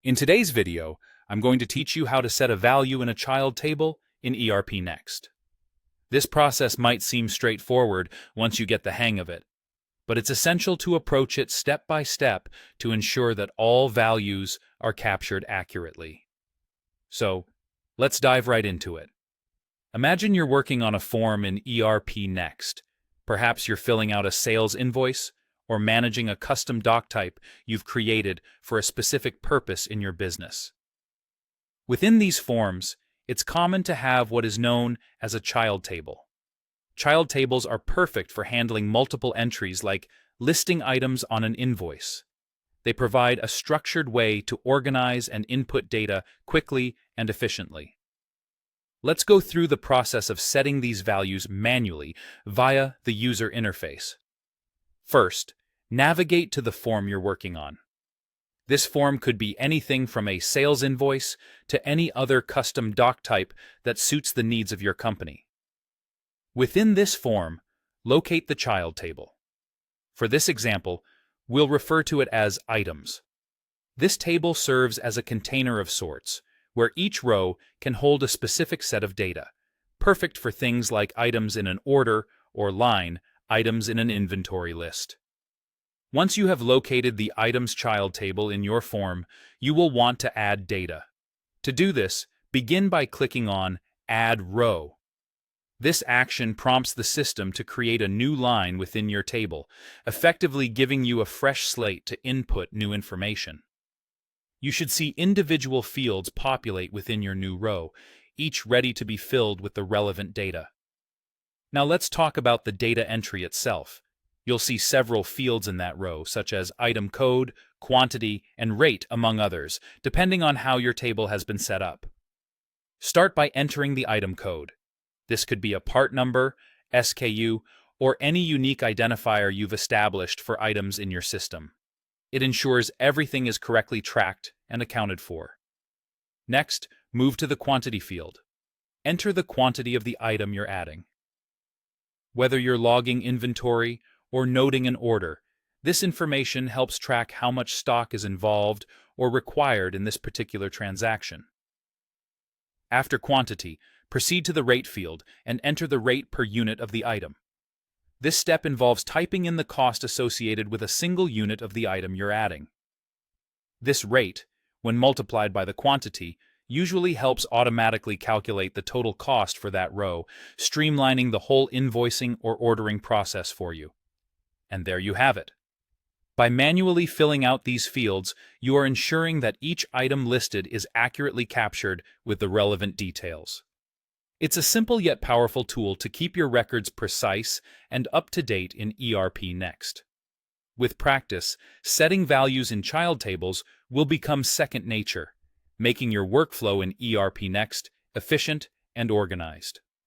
In today's video, I'm going to teach you how to set a value in a child table in ERPNext. This process might seem straightforward once you get the hang of it, but it's essential to approach it step by step to ensure that all values are captured accurately. So, let's dive right into it. Imagine you're working on a form in ERPNext. Perhaps you're filling out a sales invoice or managing a custom doc type you've created for a specific purpose in your business. Within these forms, it's common to have what is known as a child table. Child tables are perfect for handling multiple entries like listing items on an invoice. They provide a structured way to organize and input data quickly and efficiently. Let's go through the process of setting these values manually via the user interface. First, navigate to the form you're working on. This form could be anything from a sales invoice to any other custom doc type that suits the needs of your company. Within this form, locate the child table. For this example, we'll refer to it as items. This table serves as a container of sorts, where each row can hold a specific set of data, perfect for things like items in an order or line, items in an inventory list. Once you have located the items child table in your form, you will want to add data. To do this, begin by clicking on Add Row. This action prompts the system to create a new line within your table, effectively giving you a fresh slate to input new information. You should see individual fields populate within your new row, each ready to be filled with the relevant data. Now let's talk about the data entry itself. You'll see several fields in that row, such as item code, quantity, and rate, among others, depending on how your table has been set up. Start by entering the item code. This could be a part number, SKU, or any unique identifier you've established for items in your system. It ensures everything is correctly tracked and accounted for. Next, move to the quantity field. Enter the quantity of the item you're adding. Whether you're logging inventory or noting an order, this information helps track how much stock is involved or required in this particular transaction. After quantity, proceed to the rate field and enter the rate per unit of the item. This step involves typing in the cost associated with a single unit of the item you're adding. This rate, when multiplied by the quantity, usually helps automatically calculate the total cost for that row, streamlining the whole invoicing or ordering process for you. And there you have it. By manually filling out these fields, you are ensuring that each item listed is accurately captured with the relevant details. It's a simple yet powerful tool to keep your records precise and up-to-date in ERPNext. With practice, setting values in child tables will become second nature, making your workflow in ERPNext efficient and organized.